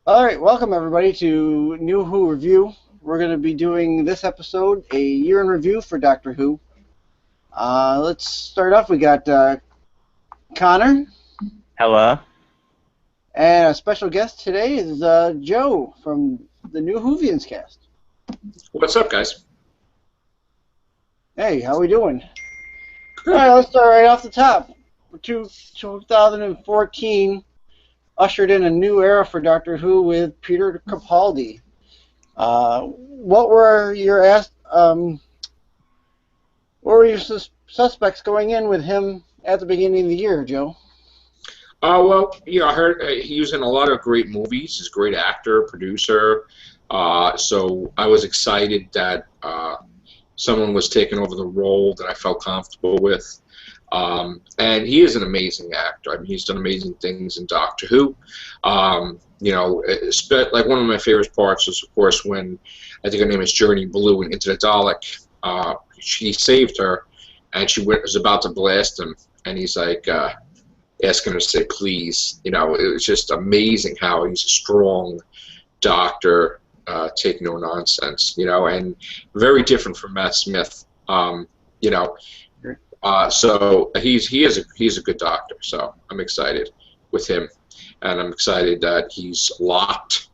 All right, welcome everybody to New Who Review. We're going to be doing this episode, a year in review for Doctor Who. Let's start off. We got Connor, Hello. and a special guest today is Joe from the New Whovians cast. What's up, guys? Hey, how we doing? All right, let's start right off the top. 2014 ushered in a new era for Doctor Who with Peter Capaldi. What were your suspects going in with him at the beginning of the year, Joe? Well, I heard he was in a lot of great movies. He's a great actor, producer. So I was excited that someone was taking over the role that I felt comfortable with. And he is an amazing actor. I mean, he's done amazing things in Doctor Who. Like one of my favorite parts was, of course, when I think her name is Journey Blue and Into the Dalek. She saved her, and she was about to blast him, and he's like asking her to say please. It was just amazing how he's a strong doctor, take no nonsense. And very different from Matt Smith. So he's a good doctor. So I'm excited with him, and I'm excited that he's locked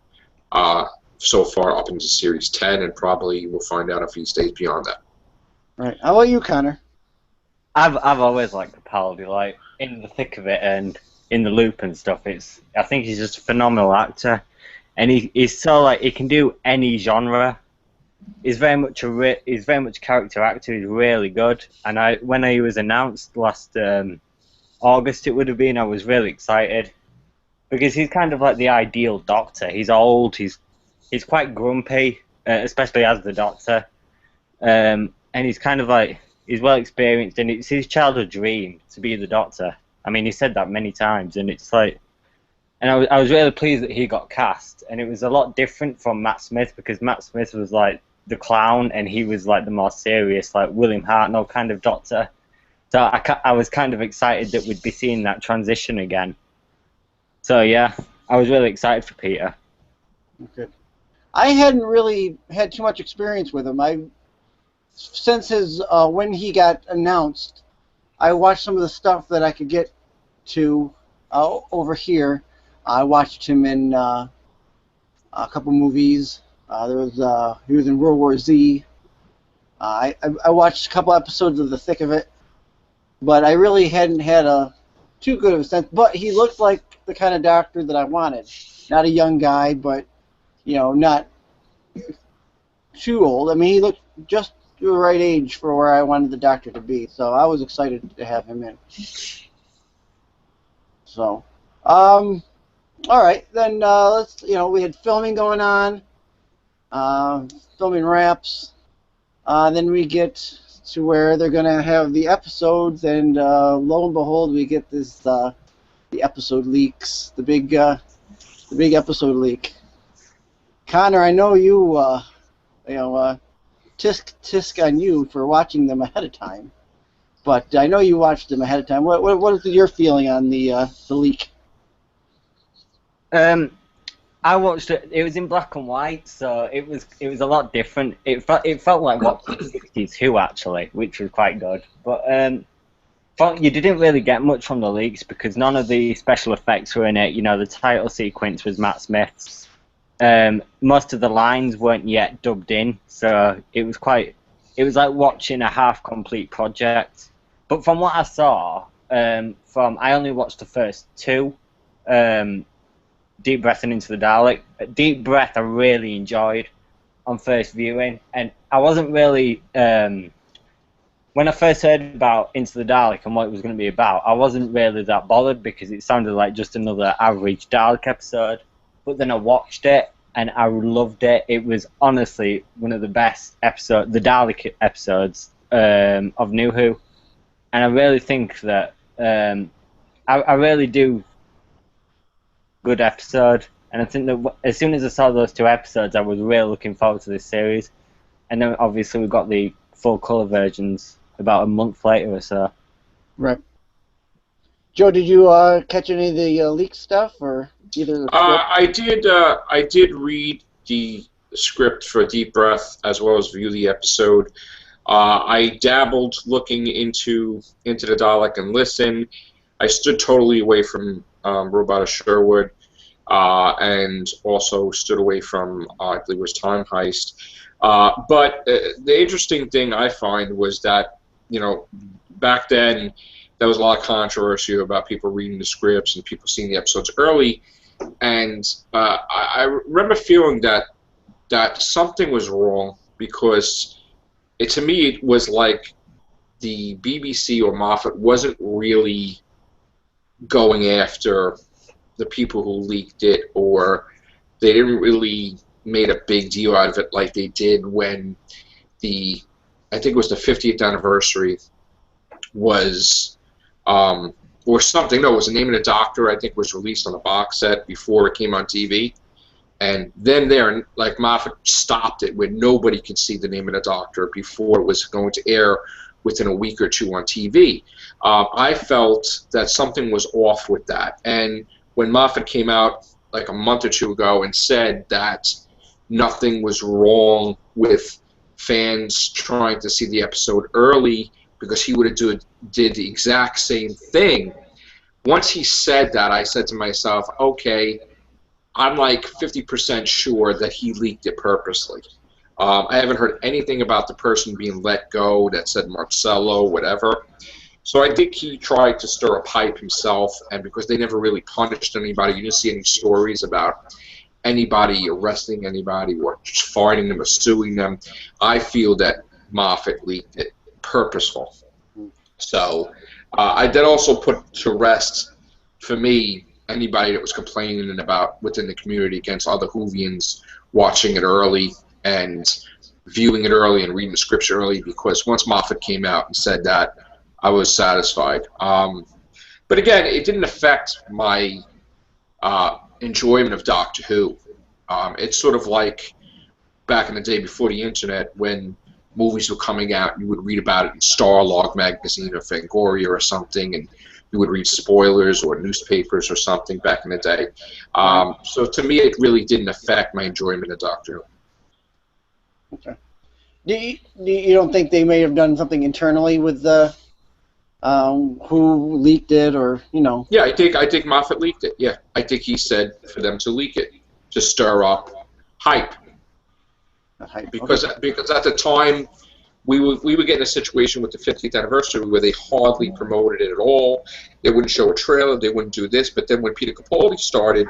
so far up into Series 10, and probably we'll find out if he stays beyond that. Right. How about you, Connor? I've always liked Capaldi, like in the thick of it and in the loop and stuff. I think he's just a phenomenal actor, and he's so like he can do any genre. He's very much a character actor. He's really good. And when he was announced last August, it would have been, I was really excited because he's kind of like the ideal Doctor. He's old. He's quite grumpy, especially as the Doctor. And he's kind of like he's well experienced, and it's his childhood dream to be the Doctor. I mean, he said that many times, and it's like. And I was really pleased that he got cast, and it was a lot different from Matt Smith because Matt Smith was like the clown, and he was like the more serious, like William Hartnell kind of Doctor. So I was kind of excited that we'd be seeing that transition again. So yeah, I was really excited for Peter. Okay. I hadn't really had too much experience with him. Since his when he got announced, I watched some of the stuff that I could get to over here. I watched him in a couple movies. He was in World War Z. I watched a couple episodes of The Thick of It, but I really hadn't had too good of a sense. But he looked like the kind of doctor that I wanted. Not a young guy, but not too old. I mean, he looked just the right age for where I wanted the doctor to be. So I was excited to have him in. So, all right, then let's. We had filming going on, filming wraps. Then we get to where they're gonna have the episodes, and lo and behold, we get this the episode leaks, the big episode leak. Connor, I know you, tisk on you for watching them ahead of time, but I know you watched them ahead of time. What is your feeling on the leak? I watched it. It was in black and white, so it was a lot different. It felt like watching the 60s Who actually, which was quite good. But you didn't really get much from the leaks because none of the special effects were in it. The title sequence was Matt Smith's. Most of the lines weren't yet dubbed in, so it was like watching a half-complete project. But from what I saw, I only watched the first two. Deep Breath and Into the Dalek. Deep Breath I really enjoyed on first viewing, and I wasn't really when I first heard about Into the Dalek and what it was going to be about, I wasn't really that bothered because it sounded like just another average Dalek episode. But then I watched it and I loved it. It was honestly one of the best episodes, the Dalek episodes of New Who, and I really think that I really do. Good episode, and I think that as soon as I saw those two episodes, I was really looking forward to this series. And then obviously we got the full colour versions about a month later or so. Right. Joe, did you catch any of the leaked stuff, or either the script? I did read the script for Deep Breath as well as view the episode. I dabbled looking into the Dalek and listen. I stood totally away from Robot of Sherwood, and also stood away from I believe it was Time Heist. But the interesting thing I find was that back then there was a lot of controversy about people reading the scripts and people seeing the episodes early, and I remember feeling that something was wrong because to me it was like the BBC or Moffat wasn't really going after the people who leaked it, or they didn't really made a big deal out of it like they did when I think it was the 50th anniversary was, or something. No, it was The Name of the Doctor. I think was released on the box set before it came on TV, and then like Moffat stopped it where nobody could see The Name of the Doctor before it was going to air within a week or two on TV. I felt that something was off with that, and when Moffat came out like a month or two ago and said that nothing was wrong with fans trying to see the episode early because he would have did the exact same thing. Once he said that, I said to myself, okay, I'm like 50% sure that he leaked it purposely. I haven't heard anything about the person being let go that said Marcello, whatever. So I think he tried to stir up hype himself, and because they never really punished anybody, you didn't see any stories about anybody arresting anybody or fining them or suing them. I feel that Moffat leaked it purposeful. So I did also put to rest, for me, anybody that was complaining about within the community against other Whovians watching it early and viewing it early and reading the scripture early, because once Moffat came out and said that, I was satisfied. But again, it didn't affect my enjoyment of Doctor Who. It's sort of like back in the day before the internet, when movies were coming out, you would read about it in Starlog magazine or Fangoria or something, and you would read spoilers or newspapers or something back in the day. So to me, it really didn't affect my enjoyment of Doctor Who. Okay. You don't think they may have done something internally with the who leaked it, or Yeah, I think Moffat leaked it. Yeah, I think he said for them to leak it to stir up hype. Because at the time we were getting a situation with the 50th anniversary where they hardly promoted it at all. They wouldn't show a trailer. They wouldn't do this. But then when Peter Capaldi started,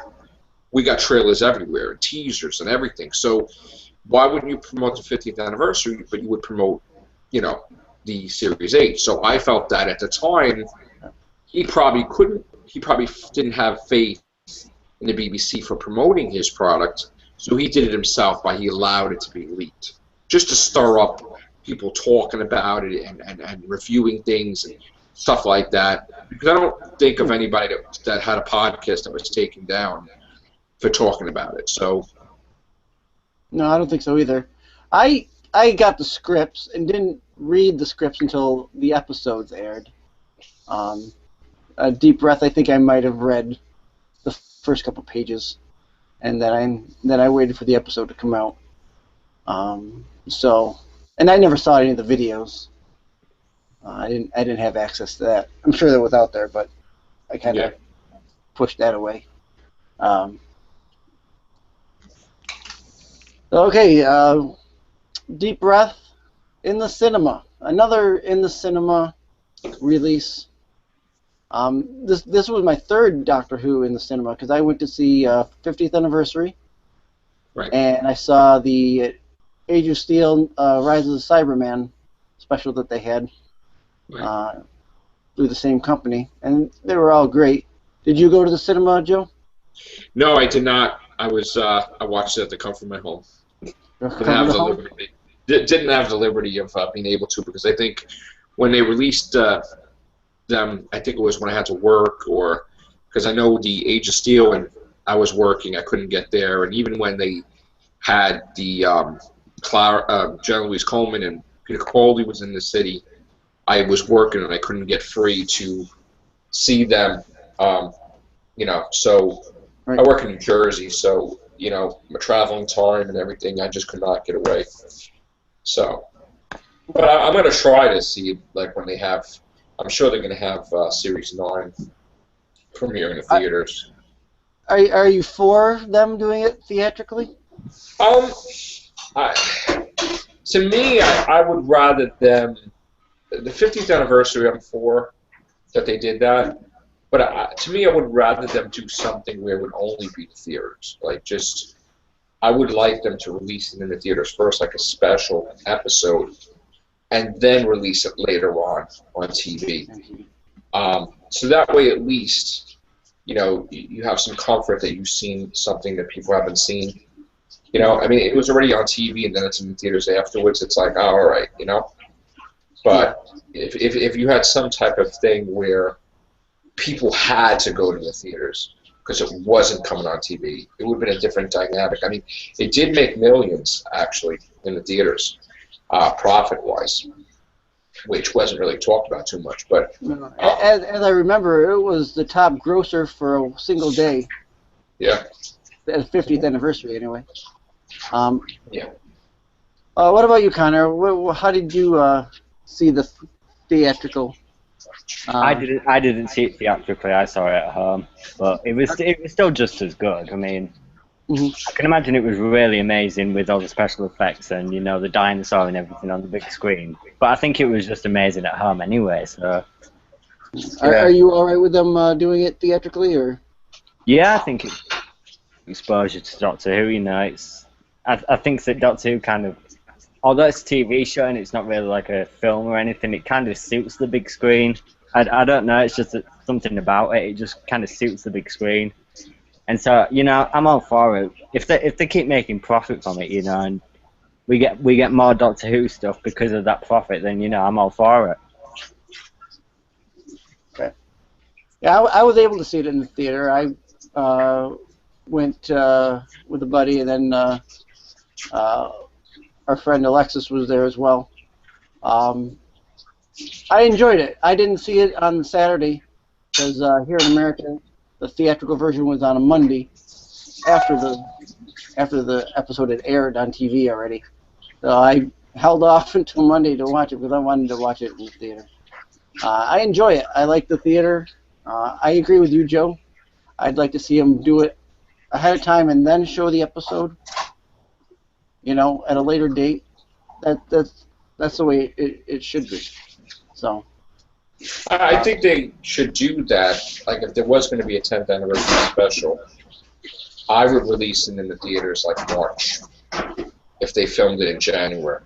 we got trailers everywhere and teasers and everything. So why wouldn't you promote the 50th anniversary, but you would promote, the Series 8? So I felt that at the time he probably didn't have faith in the BBC for promoting his product, so he did it himself by he allowed it to be leaked, just to stir up people talking about it and reviewing things and stuff like that. Because I don't think of anybody that had a podcast that was taken down for talking about it. So no, I don't think so either. I got the scripts and didn't read the scripts until the episodes aired. Deep Breath, I think I might have read the first couple pages, and then I waited for the episode to come out. And I never saw any of the videos. I didn't have access to that. I'm sure that was out there, but I kind of pushed that away. Okay, Deep Breath in the cinema. Another in the cinema release. This was my third Doctor Who in the cinema, because I went to see 50th anniversary, right, and I saw the Age of Steel, Rise of the Cyberman special that they had through the same company, and they were all great. Did you go to the cinema, Joe? No, I did not. I watched it at the comfort of my home. Didn't have the liberty of being able to, because I think when they released them, I think it was when I had to work, or because I know the Age of Steel and I was working, I couldn't get there, and even when they had the General Louise Coleman and Peter Capaldi was in the city, I was working and I couldn't get free to see them. You know, so Right. I work in New Jersey, so you know, my traveling time and everything, I just could not get away. So, but I'm gonna try to see like when they have. I'm sure they're gonna have Series 9 premiere in the theaters. Are you for them doing it theatrically? Um, I, to me, I would rather them. The 50th anniversary, I'm for that they did that. But to me, I would rather them do something where it would only be the theaters. Like, just, I would like them to release it in the theaters first, like a special episode, and then release it later on TV. So that way, at least, you know, you have some comfort that you've seen something that people haven't seen. You know, I mean, it was already on TV, and then it's in the theaters afterwards. It's like, oh, all right, you know. But if you had some type of thing where people had to go to the theaters because it wasn't coming on TV, it would have been a different dynamic. I mean, it did make millions, actually, in the theaters, profit-wise, which wasn't really talked about too much. But As I remember, it was the top grosser for a single day. Yeah. The 50th anniversary, anyway. Yeah. What about you, Connor? How did you see the theatrical? I didn't see it theatrically. I saw it at home, but it was still just as good. I mean, I can imagine it was really amazing with all the special effects and you know the dinosaur and everything on the big screen. But I think it was just amazing at home anyway. So, are you all right with them doing it theatrically, or? Yeah, I think it's exposure to Doctor Who. You know, I think that Doctor Who kind of, although it's a TV show and it's not really like a film or anything, it kind of suits the big screen. I don't know, it's just something about it. It just kind of suits the big screen. And so, you know, I'm all for it. If they keep making profit from it, you know, and we get more Doctor Who stuff because of that profit, then, you know, I'm all for it. Okay. Yeah, I was able to see it in the theater. I went with a buddy, and then our friend Alexis was there as well. I enjoyed it. I didn't see it on Saturday because here in America, the theatrical version was on a Monday after the episode had aired on TV already. So I held off until Monday to watch it because I wanted to watch it in the theater. I enjoy it. I like the theater. I agree with you, Joe. I'd like to see them do it ahead of time and then show the episode. You know, at a later date. That's the way it should be. So. I think they should do that. Like, if there was going to be a 10th anniversary special, I would release it in the theaters like March, if they filmed it in January,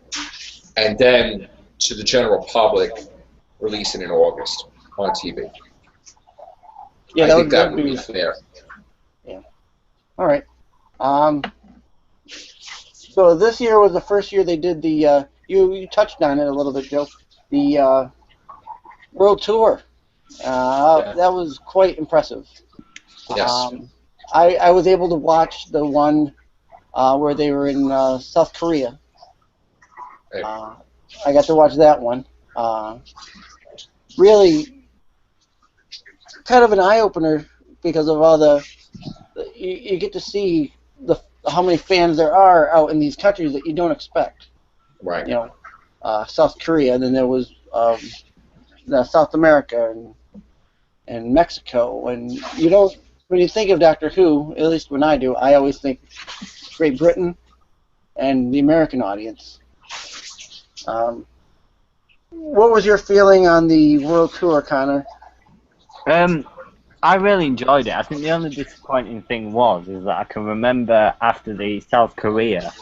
and then to the general public, release it in August on TV. Yeah, I think that would be fair. Yeah. All right. So this year was the first year they did the. You touched on it a little bit, Joe. The World Tour. That was quite impressive. Yes. I was able to watch the one where they were in South Korea. Hey. I got to watch that one. Really, kind of an eye opener because of all you get to see how many fans there are out in these countries that you don't expect. Right. You know, South Korea, and then there was South America and Mexico, and you don't. When you think of Doctor Who, at least when I do, I always think Great Britain and the American audience. What was your feeling on the World Tour, Connor? I really enjoyed it. I think the only disappointing thing is that I can remember after the South Korea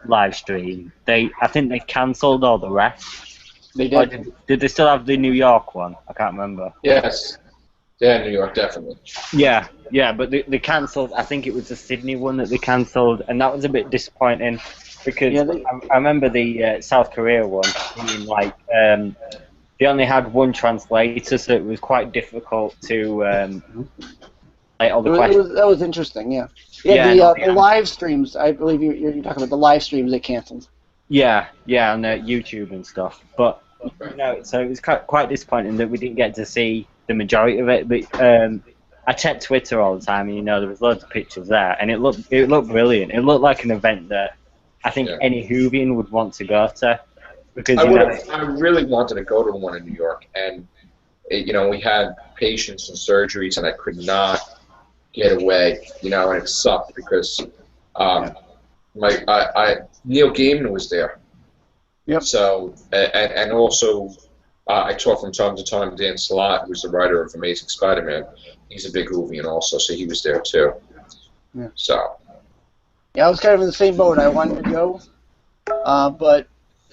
live stream, I think they cancelled all the rest. They did. Did they still have the New York one? I can't remember. Yes. Yeah, New York, definitely. Yeah, but they cancelled. I think it was the Sydney one that they cancelled, and that was a bit disappointing because I remember the South Korea one being like they only had one translator, so it was quite difficult to all the questions. That was interesting, yeah. The live streams. I believe you're talking about the live streams they canceled. Yeah, on YouTube and stuff. But you know, so it was quite disappointing that we didn't get to see the majority of it, but I check Twitter all the time, and you know there was loads of pictures there, and it looked brilliant. It looked like an event that I think any Whovian would want to go to, because I really wanted to go to one in New York, and we had patients and surgeries, and I could not get away, and it sucked because Neil Gaiman was there. Yep. So and also I talk from time to time Dan Slott, who's the writer of Amazing Spider-Man. He's a big Whovian also, so he was there too. Yeah. So. Yeah, I was kind of in the same boat. I wanted to go, but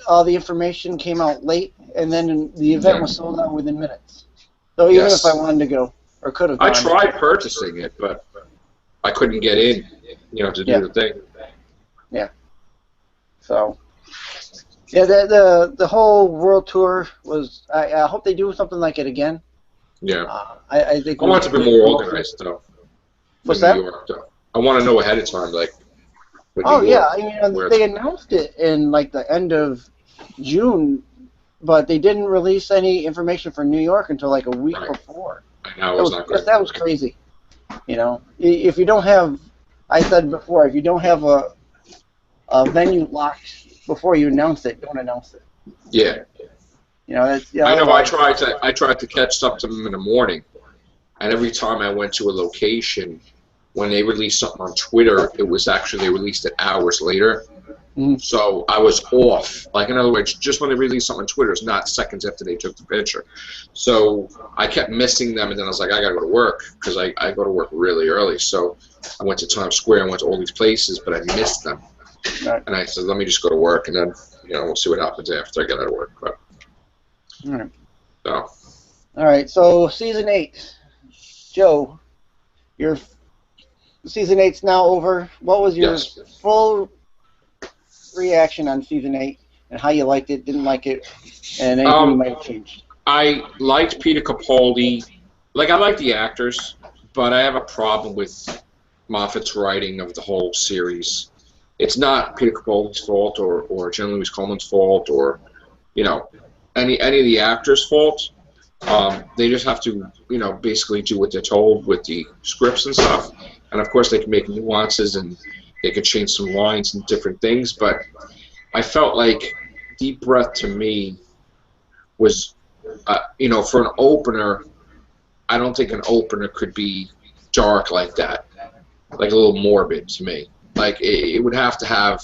all the information came out late, and then the event was sold out within minutes. So even if I wanted to go, or could have gone. I tried purchasing it, but I couldn't get in, to do the thing. Yeah. So, yeah, the whole world tour was. I hope they do something like it again. Yeah. I think. I want it to be more organized, though. What's that? New York, though. I want to know ahead of time, like. Oh yeah, I mean they announced it in like the end of June, but they didn't release any information for New York until like a week before. I know, it was not good. That was crazy. If you don't have, I said before, if you don't have a venue locked before you announce it, don't announce it. Yeah. I know. I tried to catch up to them in the morning, and every time I went to a location. When they released something on Twitter, it was actually they released it hours later. Mm-hmm. So I was off. Like, in other words, just when they released something on Twitter, it's not seconds after they took the picture. So I kept missing them, and then I was like, I got to go to work, because I go to work really early. So I went to Times Square, I went to all these places, but I missed them. Right. And I said, let me just go to work, and then, we'll see what happens after I get out of work. But, all right. So. All right, so Season 8. Joe, your Season 8's now over. What was your full reaction on Season 8 and how you liked it, didn't like it, and anything you might have changed? I liked Peter Capaldi. Like, I like the actors, but I have a problem with Moffat's writing of the whole series. It's not Peter Capaldi's fault or Jenna Louise Coleman's fault or, any of the actors' fault. They just have to, basically do what they're told with the scripts and stuff. And, of course, they can make nuances and they can change some lines and different things. But I felt like Deep Breath, to me, was, for an opener, I don't think an opener could be dark like that. Like a little morbid to me. Like, it would have to have,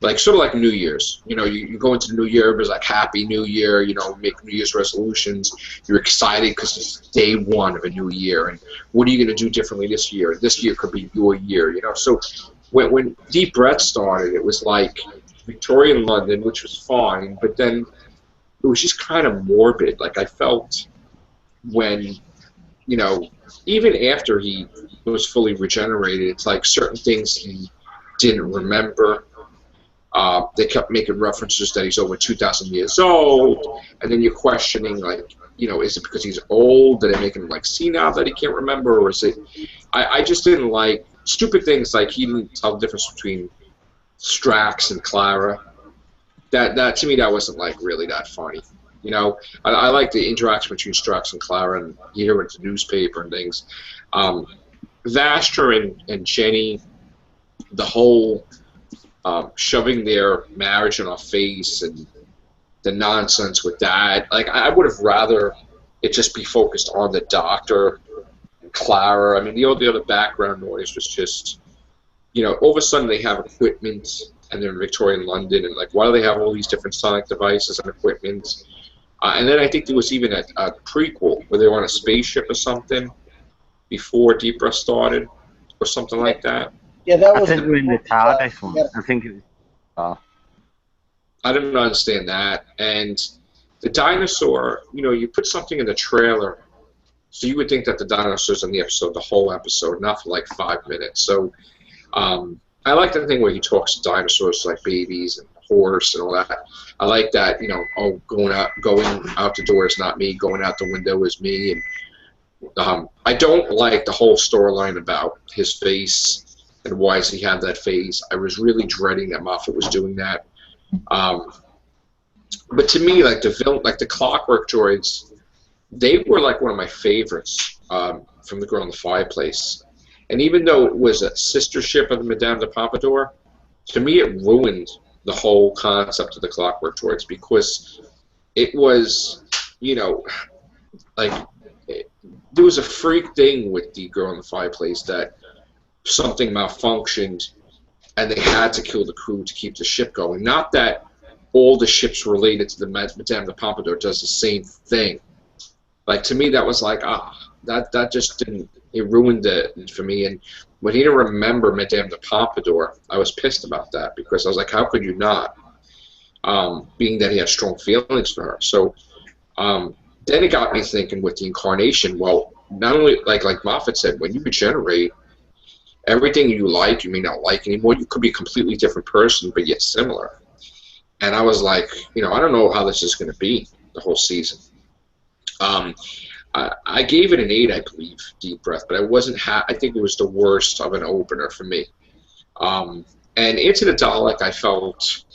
like, sort of like New Year's. You go into the New Year, it's like Happy New Year, make New Year's resolutions. You're excited because it's day one of a new year. And what are you going to do differently this year? This year could be your year, So when Deep Breath started, it was like Victorian London, which was fine, but then it was just kind of morbid. Like, I felt when, even after he was fully regenerated, it's like certain things he didn't remember. They kept making references that he's over 2,000 years old, and then you're questioning, like, is it because he's old? Did they make him, like, senile that he can't remember? Or is it... I just didn't like stupid things like he didn't tell the difference between Strax and Clara. That to me, that wasn't, like, really that funny. I like the interaction between Strax and Clara, and you hear it in the newspaper and things. Vastra and Jenny, the whole... shoving their marriage in our face and the nonsense with that. Like, I would have rather it just be focused on the Doctor and Clara. I mean, the other background noise was just, all of a sudden they have equipment and they're in Victorian London, and, like, why do they have all these different sonic devices and equipment? And then I think there was even a prequel where they were on a spaceship or something before Deep Breath started or something like that. Yeah, that was. I think we're in the TARDIS one. I think it was. I didn't understand that. And the dinosaur, you put something in the trailer, so you would think that the dinosaur's in the episode, the whole episode, not for like 5 minutes. So I like the thing where he talks to dinosaurs like babies and horse and all that. I like that, going out the door is not me, going out the window is me. And I don't like the whole storyline about his face. And why does he have that face? I was really dreading that Moffat was doing that. But to me, like the Clockwork Droids, they were like one of my favorites from The Girl in the Fireplace. And even though it was a sister ship of the Madame de Pompadour, to me it ruined the whole concept of the Clockwork Torch because it was, you know, like there was a freak thing with The Girl in the Fireplace that something malfunctioned and they had to kill the crew to keep the ship going. Not that all the ships related to the Madame de Pompadour does the same thing. Like, to me, that was like, that just didn't, it ruined it for me. And when he didn't remember Madame de Pompadour, I was pissed about that because I was like, how could you not? Being that he had strong feelings for her. So then it got me thinking with the incarnation, well, not only, like Moffat said, when you regenerate, everything you like, you may not like anymore. You could be a completely different person, but yet similar. And I was like, you know, I don't know how this is going to be the whole season. I gave it an 8, I believe, Deep Breath, but I wasn't. I think it was the worst of an opener for me. And Into the Dalek, I felt,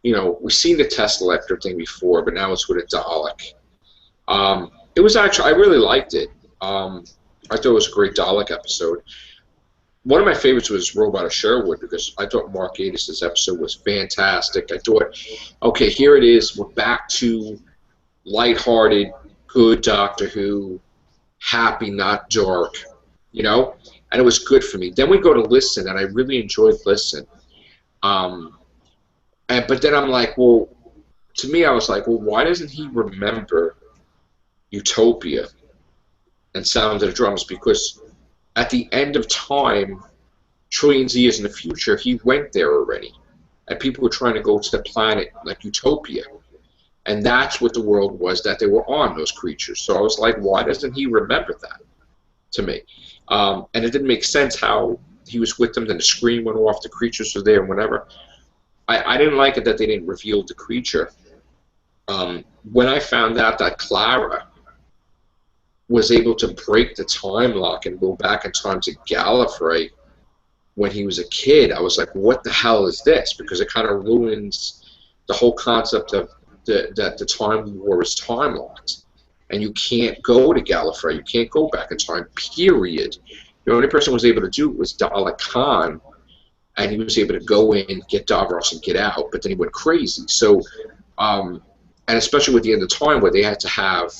you know, we've seen the Tesseract thing before, but now it's with a Dalek. It was actually, I really liked it. I thought it was a great Dalek episode. One of my favorites was Robot of Sherwood because I thought Mark Gatiss' episode was fantastic. I thought, okay, here it is. We're back to lighthearted, good Doctor Who, happy, not dark, you know? And it was good for me. Then we go to Listen, and I really enjoyed Listen. But then I'm like, well, to me, I was like, well, why doesn't he remember Utopia and Sound of the Drums? Because at the end of time, trillions of years in the future, he went there already. And people were trying to go to the planet like Utopia. And that's what the world was that they were on, those creatures. So I was like, why doesn't he remember that to me? And it didn't make sense how he was with them, then the screen went off, the creatures were there, and whatever. I didn't like it that they didn't reveal the creature. When I found out that Clara was able to break the time lock and go back in time to Gallifrey when he was a kid, I was like, what the hell is this? Because it kind of ruins the whole concept of that the Time War is time locked. And you can't go to Gallifrey. You can't go back in time, period. The only person who was able to do it was Dalek Khan, and he was able to go in, get Davros, and get out, but then he went crazy. So, and especially with the end of time where they had to have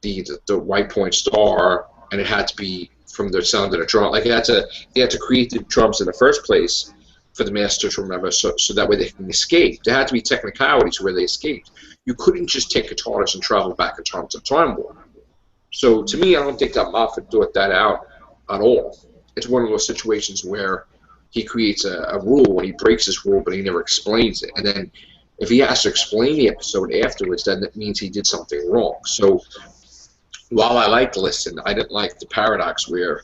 the White Point Star, and it had to be from the sound of the drum. Like they had to create the drums in the first place for the Master to remember, so that way they can escape. There had to be technicalities where they escaped. You couldn't just take a TARDIS and travel back in time to Time War. So to me, I don't think that Moffat thought that out at all. It's one of those situations where he creates a rule when he breaks this rule, but he never explains it. And then if he has to explain the episode afterwards, then that means he did something wrong. So while I liked Listen, I didn't like the paradox where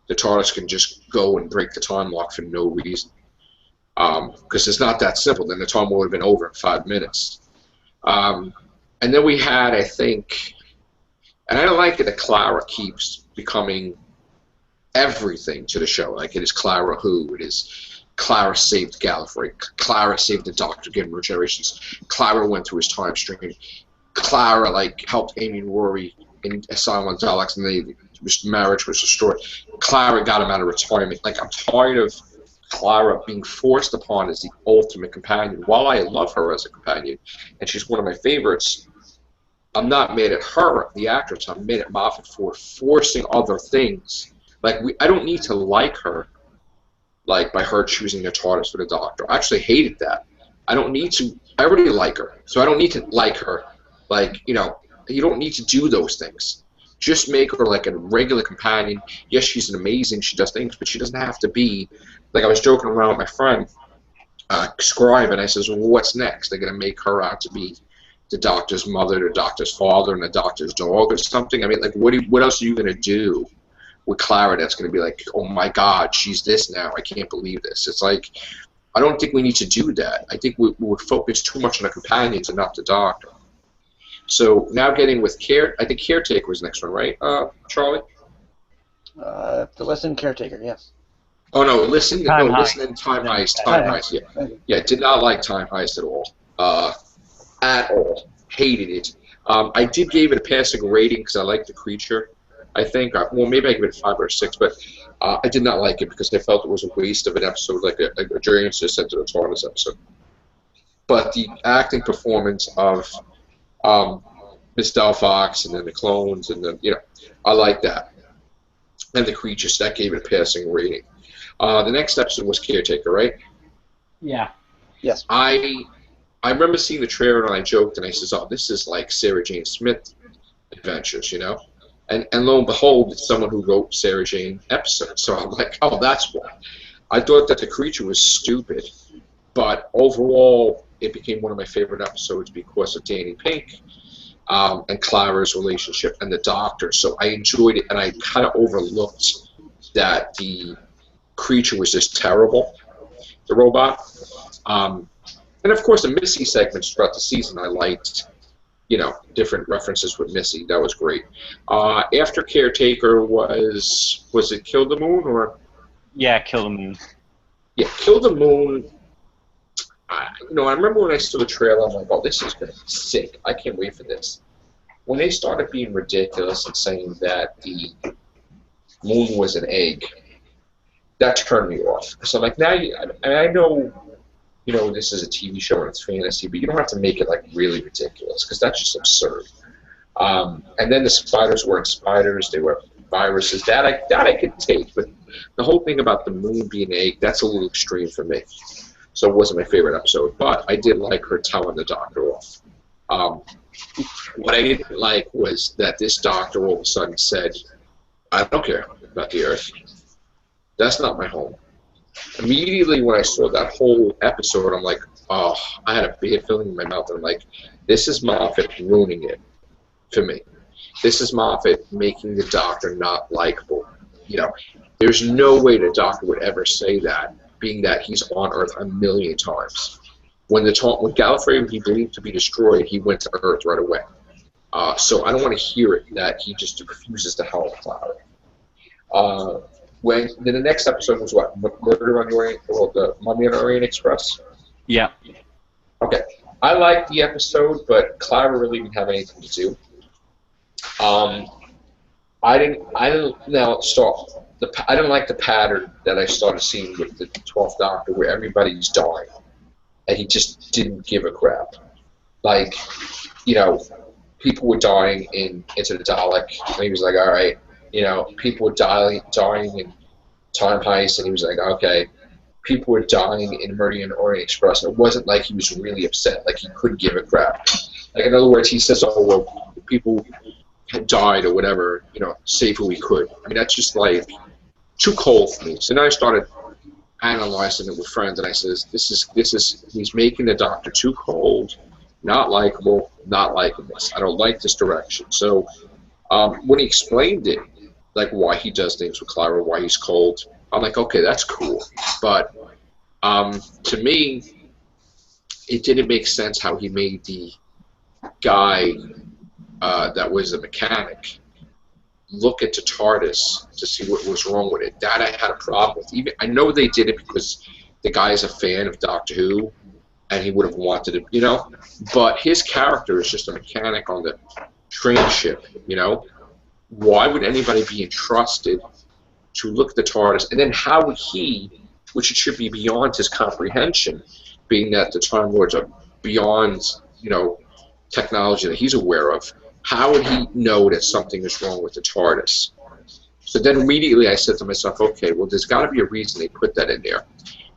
the TARDIS can just go and break the time lock for no reason. Because it's not that simple. Then the time would have been over in 5 minutes. And then we had, I think, and I don't like it that Clara keeps becoming everything to the show. Like it is Clara Who, it is Clara saved Gallifrey, Clara saved the Doctor, given regenerations, Clara went through his time stream, Clara like helped Amy and Rory in Asylum of the Daleks, and his marriage was destroyed. Clara got him out of retirement. Like I'm tired of Clara being forced upon as the ultimate companion. While I love her as a companion, and she's one of my favorites, I'm not mad at her, the actress. I'm mad at Moffat for forcing other things. Like I don't need to like her, like by her choosing a TARDIS for the Doctor. I actually hated that. I don't need to. I already like her, so I don't need to like her. Like you don't need to do those things. Just make her like a regular companion. Yes, she's an amazing. She does things, but she doesn't have to be. Like I was joking around with my friend, Scribe, and I says, well, what's next? They're going to make her out to be the Doctor's mother, the Doctor's father, and the Doctor's dog or something? I mean, like, what else are you going to do with Clara that's going to be like, oh my God, she's this now. I can't believe this. It's like, I don't think we need to do that. I think we would focus too much on the companions and not the Doctor. So now getting with I think Caretaker was the next one, right, Charlie? The Listen, Caretaker, yes. Oh no, Listen and Time Yeah. Heist. Time Heist, yeah. Yeah, did not like Time Heist at all. Hated it. I did give it a passing rating because I like the creature. I think, well, maybe I give it 5 or 6, but I did not like it because I felt it was a waste of an episode, like a Journey to Center of the TARDIS episode. But the acting performance of Miss Delphox and then the clones and then I like that. And the creatures, that gave it a passing rating. The next episode was Caretaker, right? Yeah. Yes. I remember seeing the trailer and I joked and I says, "Oh, this is like Sarah Jane Smith adventures," And lo and behold, it's someone who wrote Sarah Jane episodes. So I'm like, oh, that's why. I thought that the creature was stupid, but overall, it became one of my favorite episodes because of Danny Pink and Clara's relationship and the Doctor. So I enjoyed it, and I kind of overlooked that the creature was just terrible, the robot. And of course, the Missy segments throughout the season I liked. Different references with Missy. That was great. After Caretaker was it Kill the Moon or? Yeah, Kill the Moon. Yeah, Kill the Moon. I remember when I saw the trailer, I'm like, oh, this is going to be sick. I can't wait for this. When they started being ridiculous and saying that the moon was an egg, that turned me off. So I'm like, now I know. This is a TV show and it's fantasy, but you don't have to make it like really ridiculous because that's just absurd. And then the spiders weren't spiders; they were viruses. That I could take, but the whole thing about the moon being an egg, that's a little extreme for me. So it wasn't my favorite episode, but I did like her telling the Doctor off. What I didn't like was that this Doctor all of a sudden said, "I don't care about the Earth. That's not my home." Immediately when I saw that whole episode, I'm like, oh, I had a bad feeling in my mouth. And I'm like, this is Moffat ruining it for me. This is Moffat making the Doctor not likable. There's no way the Doctor would ever say that, being that he's on Earth a million times. When Gallifrey he believed to be destroyed, he went to Earth right away. So I don't want to hear it that he just refuses to help Clara. Then the next episode was what? Murder on the Orient, or the Mummy on the Orient Express? Yeah. Okay. I liked the episode, but Clara really didn't have anything to do. I didn't like the pattern that I started seeing with the 12th Doctor, where everybody's dying, and he just didn't give a crap. Like, people were dying into the Dalek, and he was like, all right. People were dying in Time Heist, and he was like, okay. People were dying in Murder on the Orient Express, and it wasn't like he was really upset, like he couldn't give a crap. Like, in other words, he says, oh, well, people had died or whatever, save who we could. I mean, that's just, like, too cold for me. So then I started analyzing it with friends, and I says, he's making the Doctor too cold, not likable, not liking this. I don't like this direction. So when he explained it, like why he does things with Clara, why he's cold, I'm like, okay, that's cool. But to me, it didn't make sense how he made the guy that was a mechanic look at the TARDIS to see what was wrong with it. That I had a problem with. Even I know they did it because the guy is a fan of Doctor Who, and he would have wanted it, But his character is just a mechanic on the train ship, Why would anybody be entrusted to look at the TARDIS? And then how would he, which it should be beyond his comprehension, being that the Time Lords are beyond, technology that he's aware of, how would he know that something is wrong with the TARDIS? So then immediately I said to myself, okay, well, there's got to be a reason they put that in there.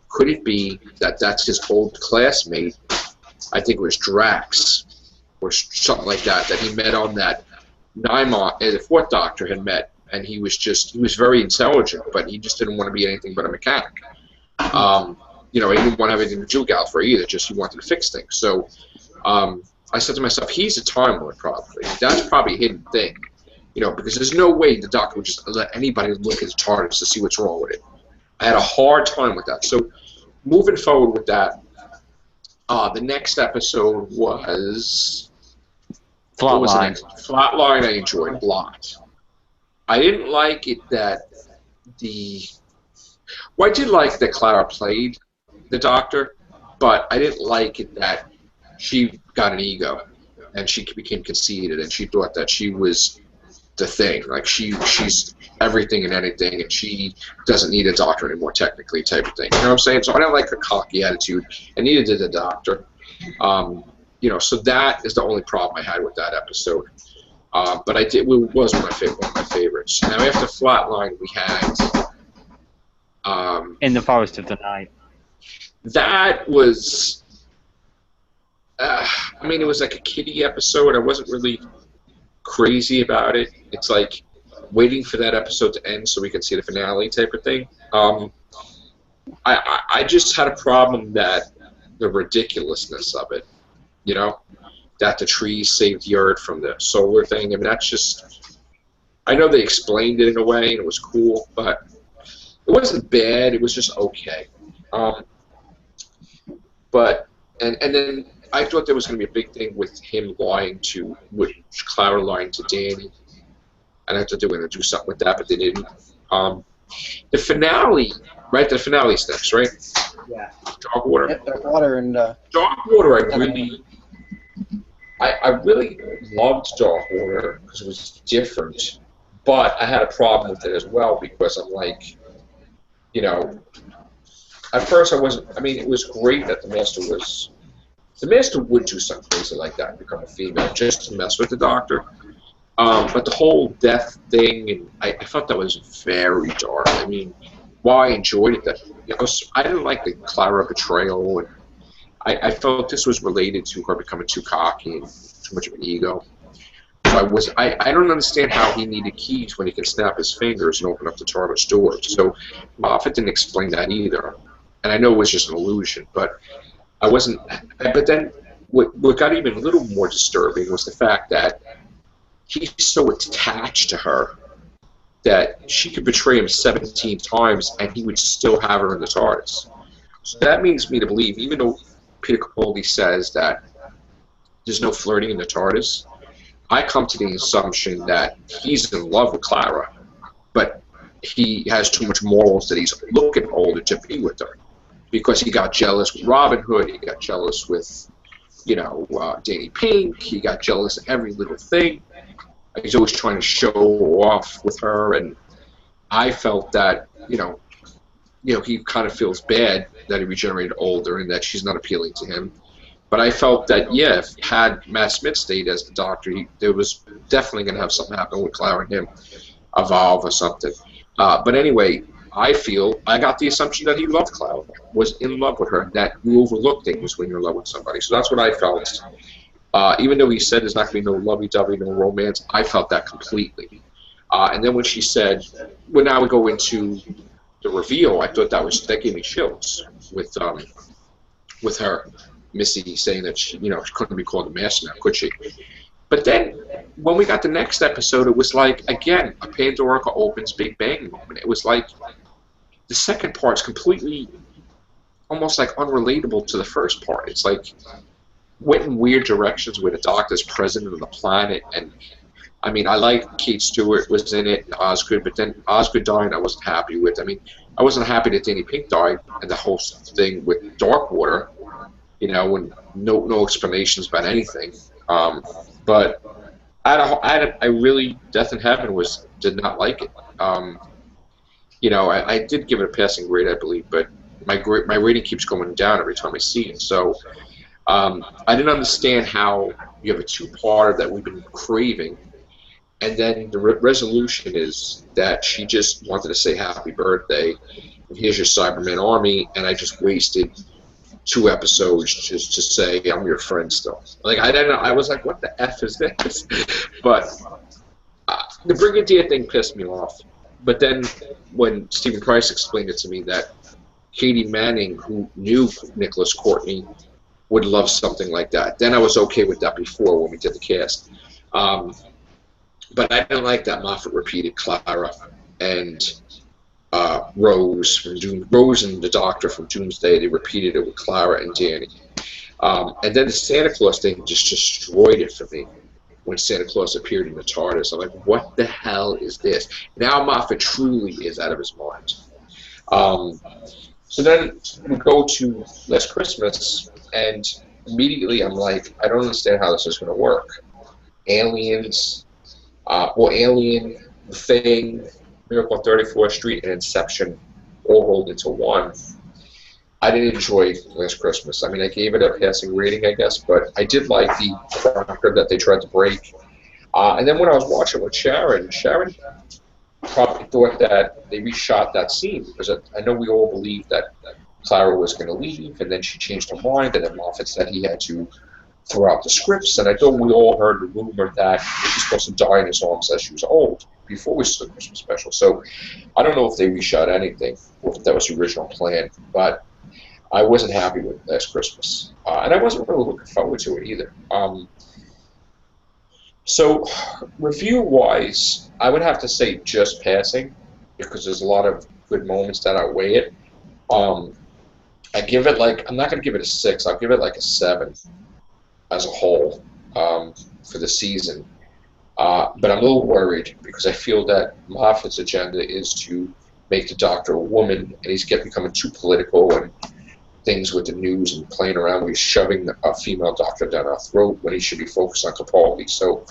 Could it be that that's his old classmate? I think it was Drax or something like that he met on that the Fourth Doctor had met, and he was very intelligent, but he just didn't want to be anything but a mechanic. He didn't want to have anything to do with Gallifrey either, just he wanted to fix things. So I said to myself, he's a Time Lord probably. That's probably a hidden thing, because there's no way the Doctor would just let anybody look at the TARDIS to see what's wrong with it. I had a hard time with that. So moving forward with that, the next episode was Flatline. Flatline I enjoyed a lot. I didn't like it that I did like that Clara played the Doctor, but I didn't like it that she got an ego. and she became conceited, and she thought that she was the thing. Like she's everything and anything, and she doesn't need a doctor anymore, technically, type of thing. You know what I'm saying? So I don't like her cocky attitude, and neither did the doctor. You know, so that is the only problem I had with that episode. But it was one of my favorites. Now after Flatline, we had In the Forest of the Night. that was. I mean, it was like a kiddie episode. I wasn't really crazy about it. It's like waiting for that episode to end so we could see the finale type of thing. I just had a problem that the ridiculousness of it, you know, that the trees saved the earth from the solar thing. I mean, that's just, I know they explained it in a way and it was cool, but it wasn't bad. It was just okay. But and then I thought there was going to be a big thing with him with Clara lying to Danny, and I thought they were going to do something with that, but they didn't. The finale, right? The finale's next, right? Yeah. Darkwater. Yep, Darkwater and. Darkwater, I really loved Darkwater because it was different, but I had a problem with it as well because I'm like, you know, at first I wasn't. I mean, it was great that the Master would do something crazy like that, become a female, just to mess with the Doctor. But the whole death thing, and I thought that was very dark. I mean, while I enjoyed it, I didn't like the Clara betrayal, and I felt this was related to her becoming too cocky and too much of an ego. So I don't understand how he needed keys when he can snap his fingers and open up the TARDIS doors. So Moffat didn't explain that either, and I know it was just an illusion, but I wasn't. But then what got even a little more disturbing was the fact that he's so attached to her that she could betray him 17 times and he would still have her in the TARDIS. So that means me to believe, even though Peter Capaldi says that there's no flirting in the TARDIS, I come to the assumption that he's in love with Clara, but he has too much morals that he's looking older to be with her. Because he got jealous with Robin Hood, he got jealous with, you know, Danny Pink, he got jealous of every little thing. He's always trying to show off with her, and I felt that, you know, he kind of feels bad that he regenerated older and that she's not appealing to him. But I felt that, yeah, if had Matt Smith stayed as the Doctor, there was definitely going to have something happen with Clara and him, evolve or something. But anyway, I got the assumption that he loved Clara, was in love with her, that you overlook things when you're in love with somebody. So that's what I felt. Even though he said there's not going to be no lovey-dovey, no romance, I felt that completely. And then when she said, when now we go into the reveal, I thought that gave me chills with her, Missy, saying that she couldn't be called a master now, could she? But then when we got the next episode, it was like, again, a Pandora opens Big Bang moment. It was like the second part's completely, almost like unrelatable to the first part. It's like went in weird directions where the Doctor's president of the planet, and I mean, I like Kate Stewart was in it, Osgood, but then Osgood dying I wasn't happy with. I mean, I wasn't happy that Danny Pink died, and the whole thing with Darkwater, when no explanations about anything. But I really, Death in Heaven did not like it. I did give it a passing grade, I believe, but my rating keeps going down every time I see it. So I didn't understand how you have a two-parter that we've been craving, and then the resolution is that she just wanted to say happy birthday, and here's your Cyberman army, and I just wasted 2 episodes just to say I'm your friend still. Like, I didn't know. I was like, what the F is this? But the Brigadier thing pissed me off. But then when Stephen Price explained it to me that Katie Manning, who knew Nicholas Courtney, would love something like that, then I was okay with that before when we did the cast. But I didn't like that Moffat repeated Clara and Rose and the Doctor from Doomsday. They repeated it with Clara and Danny. And then the Santa Claus thing just destroyed it for me when Santa Claus appeared in the TARDIS. I'm like, what the hell is this? Now Moffat truly is out of his mind. So then we go to Last Christmas, and immediately I'm like, I don't understand how this is going to work. Aliens, Alien, The Thing, Miracle on 34th Street, and Inception all rolled into one. I didn't enjoy Last Christmas. I mean, I gave it a passing rating, I guess, but I did like the record that they tried to break. And then when I was watching with Sharon probably thought that they reshot that scene because I know we all believed that Clara was going to leave, and then she changed her mind, and then Moffat said he had to throw out the scripts, and I thought we all heard the rumor that she's supposed to die in his arms as she was old before we saw the Christmas special. So I don't know if they reshot anything or if that was the original plan, but I wasn't happy with Last Christmas, and I wasn't really looking forward to it either. So review-wise, I would have to say just passing because there's a lot of good moments that outweigh it. I give it I'm not going to give it a 6. I'll give it like a 7 as a whole for the season. But I'm a little worried because I feel that Moffat's agenda is to make the Doctor a woman, and he's becoming too political and things with the news and playing around. He's shoving a female Doctor down our throat when he should be focused on Capaldi. So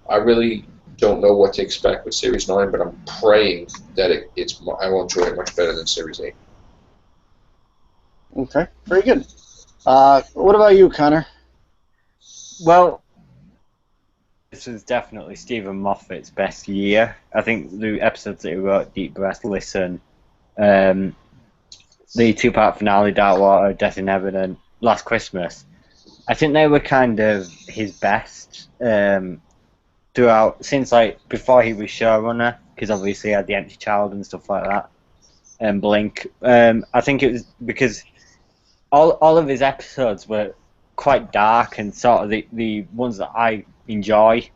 I really don't know what to expect with Series 9, but I'm praying that I will enjoy it much better than Series 8. Okay, very good. What about you, Connor? Well, this was definitely Stephen Moffat's best year. I think the episodes that he wrote, Deep Breath, Listen, the 2-part finale, Dark Water, Death in Heaven, and Last Christmas, I think they were kind of his best throughout, since before he was showrunner, because obviously he had The Empty Child and stuff like that, and Blink. I think it was because all of his episodes were quite dark and sort of the ones that I enjoy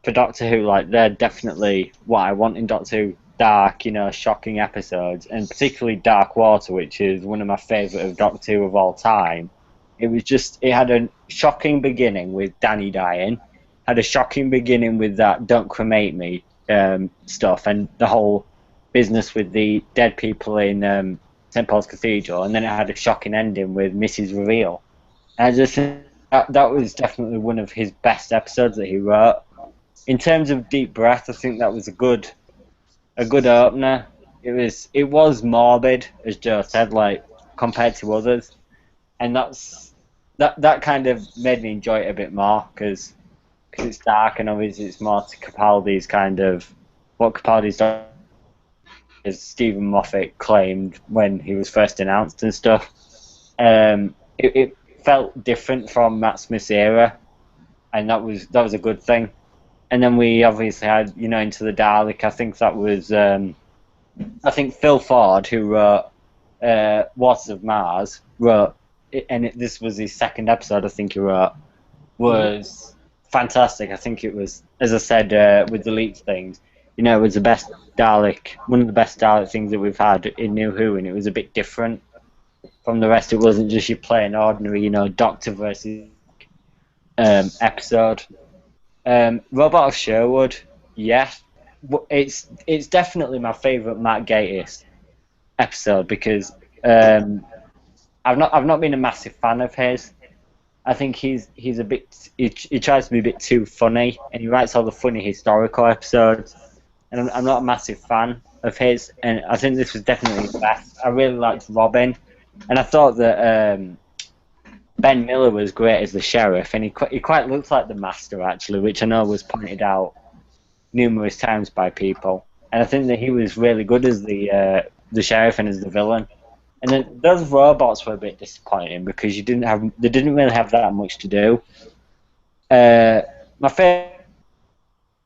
for Doctor Who. They're definitely what I want in Doctor Who. Dark, shocking episodes, and particularly Dark Water, which is one of my favourite of Doctor Who of all time. It had a shocking beginning with Danny dying, had a shocking beginning with that Don't Cremate Me stuff, and the whole business with the dead people in St. Paul's Cathedral, and then it had a shocking ending with Mrs. Reveal. And I just think that was definitely one of his best episodes that he wrote. In terms of Deep Breath, I think that was a good opener. It was morbid, as Joe said, compared to others, and that kind of made me enjoy it a bit more because it's dark and obviously it's more to Capaldi's kind of what Capaldi's done, as Stephen Moffat claimed when he was first announced and stuff. It felt different from Matt Smith's era, and that was a good thing. And then we obviously had, Into the Dalek. I think that was, I think Phil Ford, who wrote Waters of Mars, this was his second episode, I think he wrote, was fantastic. I think it was, as I said, with the leap things, it was the best Dalek, one of the best Dalek things that we've had in New Who, and it was a bit different from the rest. It wasn't just your plain ordinary, Doctor versus episode. Robot of Sherwood, yeah, it's definitely my favourite Matt Gatiss episode because I've not been a massive fan of his. I think he's a bit he tries to be a bit too funny, and he writes all the funny historical episodes, and I'm not a massive fan of his. And I think this was definitely his best. I really liked Robin, and I thought that Ben Miller was great as the sheriff, and he quite looks like the Master, actually, which I know was pointed out numerous times by people. And I think that he was really good as the sheriff and as the villain. And then those robots were a bit disappointing because they didn't really have that much to do. My favourite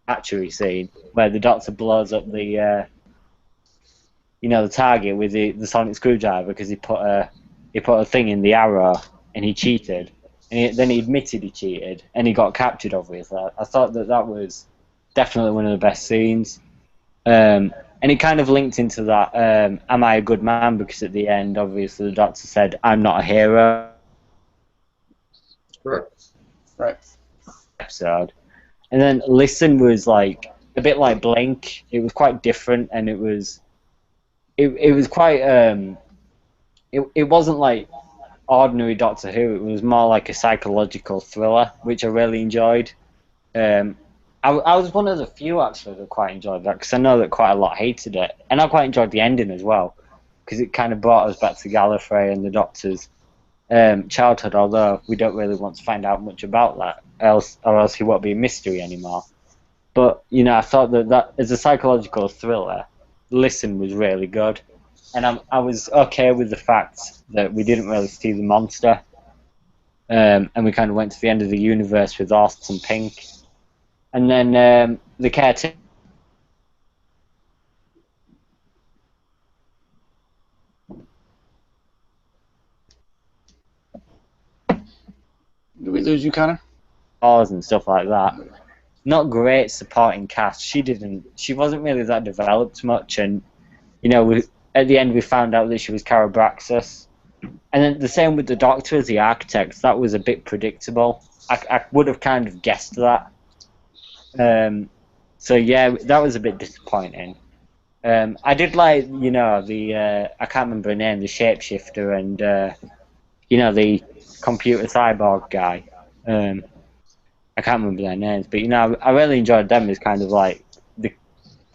hatchery scene where the Doctor blows up the the target with the sonic screwdriver because he put a thing in the arrow. And he cheated, and then he admitted he cheated, and he got captured, obviously. I thought that was definitely one of the best scenes. And it kind of linked into that, am I a good man? Because at the end, obviously, the Doctor said, I'm not a hero. Right. Episode. And then Listen was a bit like Blink. It was quite different, and it was quite, it wasn't ordinary Doctor Who. It was more like a psychological thriller, which I really enjoyed. I was one of the few actually that quite enjoyed that, because I know that quite a lot hated it, and I quite enjoyed the ending as well, because it kind of brought us back to Gallifrey and the Doctor's childhood. Although we don't really want to find out much about that, or else he won't be a mystery anymore. But I thought that as a psychological thriller, Listen was really good, and I was okay with the fact that we didn't really see the monster, and we kind of went to the end of the universe with Orson Pink. And then the caretaker. Did we lose you, Connor? And stuff like that. Not great supporting cast. She wasn't really that developed much, and at the end we found out that she was Carabraxus. And then the same with the Doctor as the Architect. That was a bit predictable. I would have kind of guessed that. So yeah, that was a bit disappointing. I did like, the I can't remember her name, the shapeshifter, and the computer cyborg guy. I can't remember their names, but I really enjoyed them as kind of like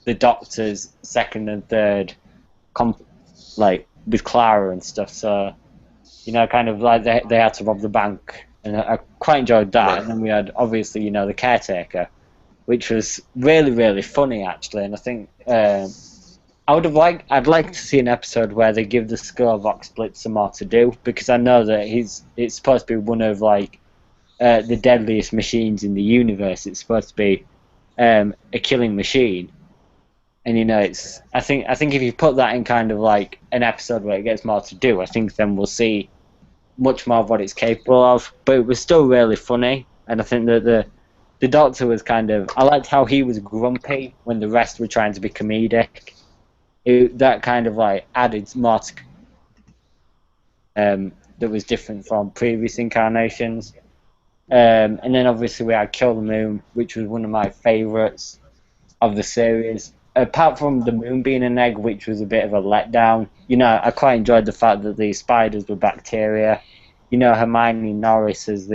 the Doctor's second and third, like with Clara and stuff. So kind of like they had to rob the bank, and I quite enjoyed that. Right. And then we had obviously the caretaker, which was really, really funny actually, and I think I'd like to see an episode where they give the Scorvox Split some more to do, because I know that it's supposed to be one of like the deadliest machines in the universe. It's supposed to be a killing machine, and I think if you put that in kind of like an episode where it gets more to do, I think then we'll see much more of what it's capable of. But it was still really funny, and I think that the Doctor was I liked how he was grumpy when the rest were trying to be comedic. That kind of like added more to, that was different from previous incarnations. And then obviously we had Kill the Moon, which was one of my favourites of the series. Apart from the moon being an egg, which was a bit of a letdown, I quite enjoyed the fact that the spiders were bacteria. Hermione Norris as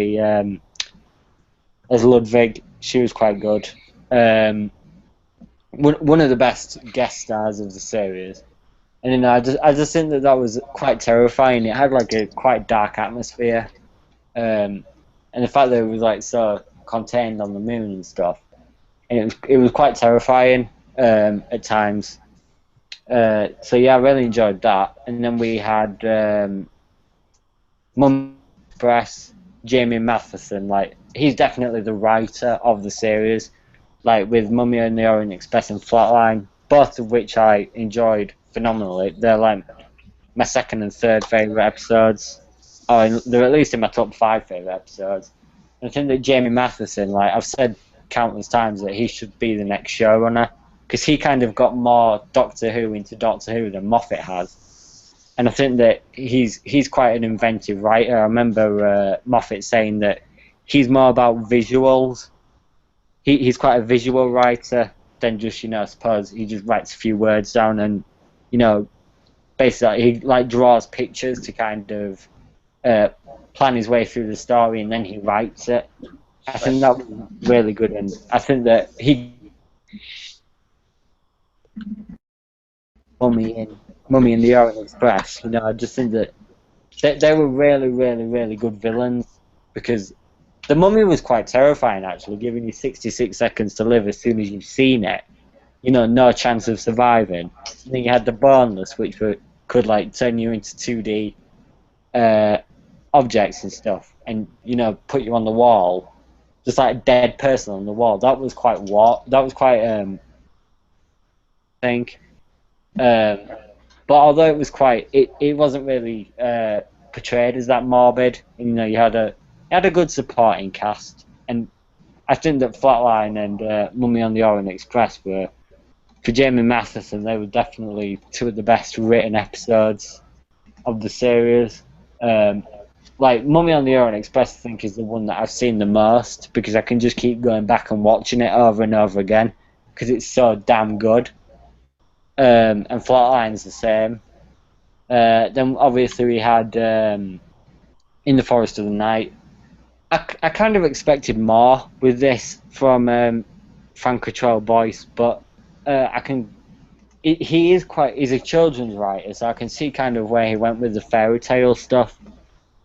as Ludwig, she was quite good. One of the best guest stars of the series. And I just think that was quite terrifying. It had like a quite dark atmosphere. And the fact that it was like so contained on the moon and stuff. And it was quite terrifying at times. So yeah, I really enjoyed that. And then we had Mummy Express, Jamie Matheson. Like, he's definitely the writer of the series. Like with Mummy and the Orient Express and Flatline, both of which I enjoyed phenomenally. They're like my second and third favourite episodes. They're at least in my top 5 favourite episodes. And I think that Jamie Matheson, like I've said countless times, that he should be the next showrunner, because he kind of got more Doctor Who into Doctor Who than Moffat has. And I think that he's quite an inventive writer. I remember Moffat saying that he's more about visuals. He's quite a visual writer than just, I suppose he just writes a few words down and, basically he like draws pictures to kind of plan his way through the story, and then he writes it. I think that was really good, and I think that Mummy and the Orient Express, I just think that they were really, really, really good villains, because the Mummy was quite terrifying, actually, giving you 66 seconds to live as soon as you've seen it. No chance of surviving. And then you had the Boneless, which could like turn you into 2D objects and stuff, and put you on the wall, just like a dead person on the wall. That was quite I think. But although it was it wasn't really portrayed as that morbid. You had a good supporting cast, and I think that Flatline and Mummy on the Orient Express were, for Jamie Matheson, they were definitely two of the best written episodes of the series. Like Mummy on the Orient Express, I think, is the one that I've seen the most, because I can just keep going back and watching it over and over again, because it's so damn good. And Flatline's the same. Then obviously we had In the Forest of the Night. I kind of expected more with this from Frank Cottrell Boyce, but I can. He is quite. He's a children's writer, so I can see kind of where he went with the fairy tale stuff.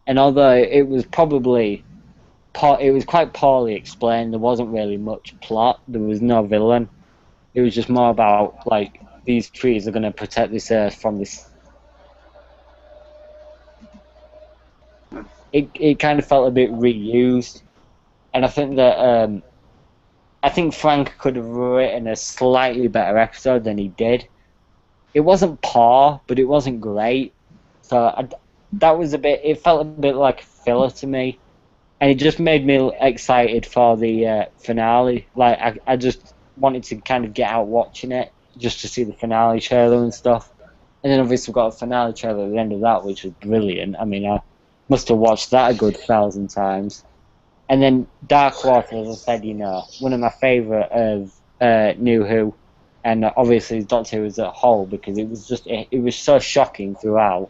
And although it was probably, it was quite poorly explained. There wasn't really much plot. There was no villain. It was just more about like these trees are going to protect this earth from this. It kind of felt a bit reused, and I think that I think Frank could have written a slightly better episode than he did. It wasn't poor, but it wasn't great. So that was a bit. It felt a bit like filler to me, and it just made me excited for the finale. Like I just wanted to kind of get out watching it just to see the finale trailer and stuff. And then obviously we've got a finale trailer at the end of that, which was brilliant. I mean, I must have watched that a good 1,000 times. And then Dark Water, as I said, you know, one of my favourite of New Who, and obviously Doctor Who as a whole, because it was just it was so shocking throughout.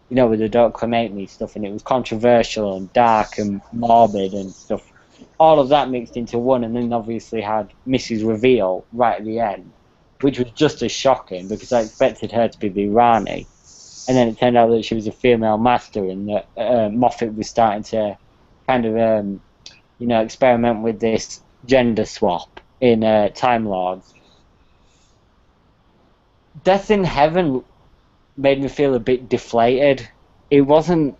You know, with the Don't Cremate Me stuff, and it was controversial and dark and morbid and stuff. All of that mixed into one, and then obviously had Mrs. Reveal right at the end, which was just as shocking because I expected her to be the Rani. And then it turned out that she was a female master, and that Moffat was starting to kind of, you know, experiment with this gender swap in Time Lords. Death in Heaven made me feel a bit deflated. It wasn't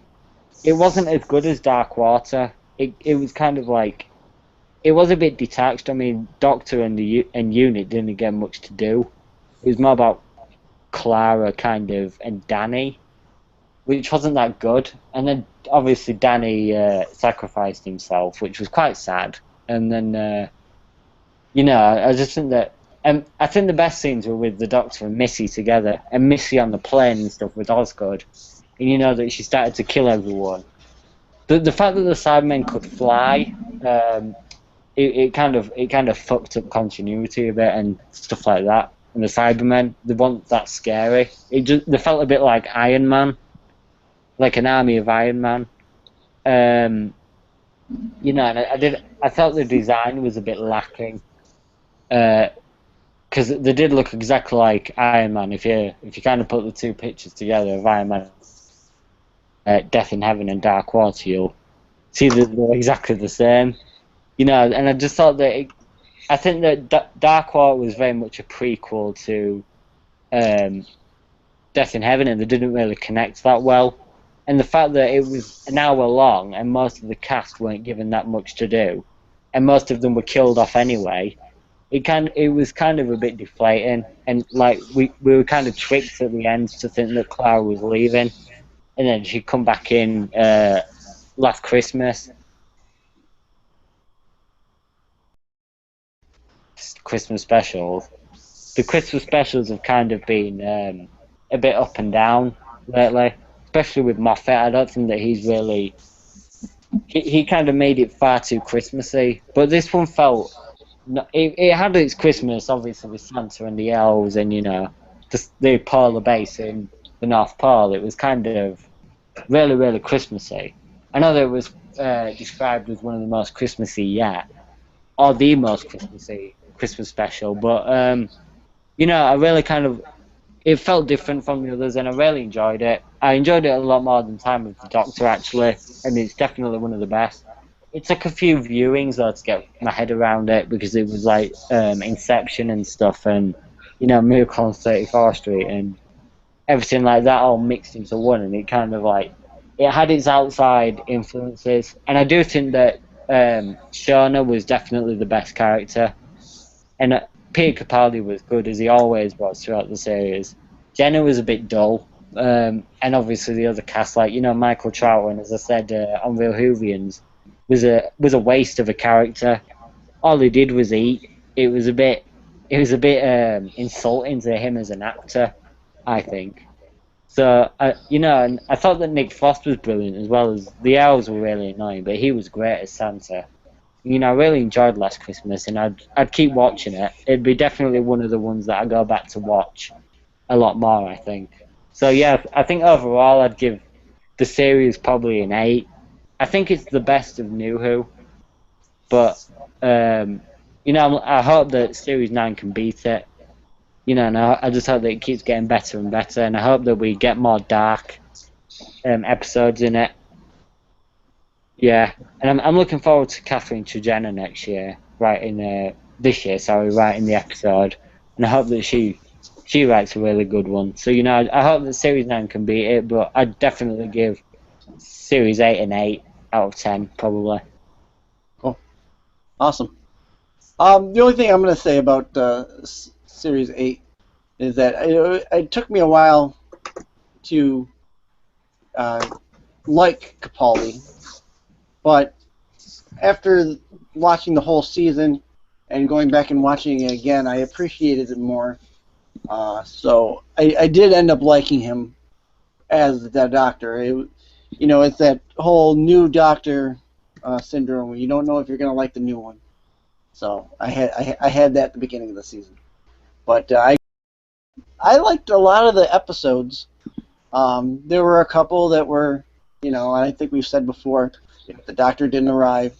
as good as Dark Water. It was kind of like, it was a bit detached. I mean, Doctor and Unit didn't get much to do. It was more about Clara kind of and Danny, which wasn't that good. And then obviously Danny sacrificed himself, which was quite sad. And then you know, I just think that I think the best scenes were with the Doctor and Missy together, and Missy on the plane and stuff with Osgood, and you know that she started to kill everyone. The fact that the Cybermen could fly, it kind of fucked up continuity a bit and stuff like that. And the Cybermen, they weren't that scary. They felt a bit like Iron Man, like an army of Iron Man. You know, and I felt the design was a bit lacking, because they did look exactly like Iron Man. If you kind of put the two pictures together of Iron Man, Death in Heaven and Dark Water, you'll see that they're exactly the same. You know, and I just thought that. I think that Dark Water was very much a prequel to Death in Heaven, and they didn't really connect that well. And the fact that it was an hour long, and most of the cast weren't given that much to do, and most of them were killed off anyway, it was kind of a bit deflating. And like we were kind of tricked at the end to think that Clara was leaving, and then she'd come back in last Christmas. Christmas specials. The Christmas specials have kind of been a bit up and down lately, especially with Moffat. I don't think that he's really. He kind of made it far too Christmassy, but this one felt. It had its Christmas, obviously, with Santa and the elves, and you know, the polar base in the North Pole. It was kind of really, really Christmassy. I know that it was described as one of the most Christmassy yet, or the most Christmassy Christmas special, but you know, I really kind of, it felt different from the others, and I really enjoyed it. I enjoyed it a lot more than Time with the Doctor, actually, and it's definitely one of the best. It took a few viewings though to get my head around it, because it was like Inception and stuff, and you know, Miracle on 34th Street and everything like that all mixed into one, and it kind of like, it had its outside influences, and I do think that Shona was definitely the best character. And Peter Capaldi was good, as he always was throughout the series. Jenna was a bit dull, and obviously the other cast, like, you know, Michael Troughton, as I said, on Real Whovians, was a waste of a character. All he did was eat. It was a bit insulting to him as an actor, I think. So, you know, and I thought that Nick Frost was brilliant as well. As the elves were really annoying, but he was great as Santa. You know, I really enjoyed Last Christmas, and I'd keep watching it. It'd be definitely one of the ones that I go back to watch a lot more, I think. So yeah, I think overall I'd give the series probably an 8. I think it's the best of New Who, but I hope that Series 9 can beat it. And I just hope that it keeps getting better and better, and I hope that we get more dark episodes in it. Yeah, and I'm looking forward to Catherine Tregenna next year, this year, writing the episode, and I hope that she writes a really good one. So I hope that Series 9 can beat it, but I'd definitely give Series 8 an 8 out of 10, probably. Cool, awesome. The only thing I'm going to say about Series 8 is that it took me a while to like Capaldi, but after watching the whole season and going back and watching it again, I appreciated it more. So I did end up liking him as the Doctor. It's that whole new Doctor syndrome where you don't know if you're going to like the new one. So I had that at the beginning of the season, but I liked a lot of the episodes. There were a couple that were, I think we've said before, if the Doctor didn't arrive,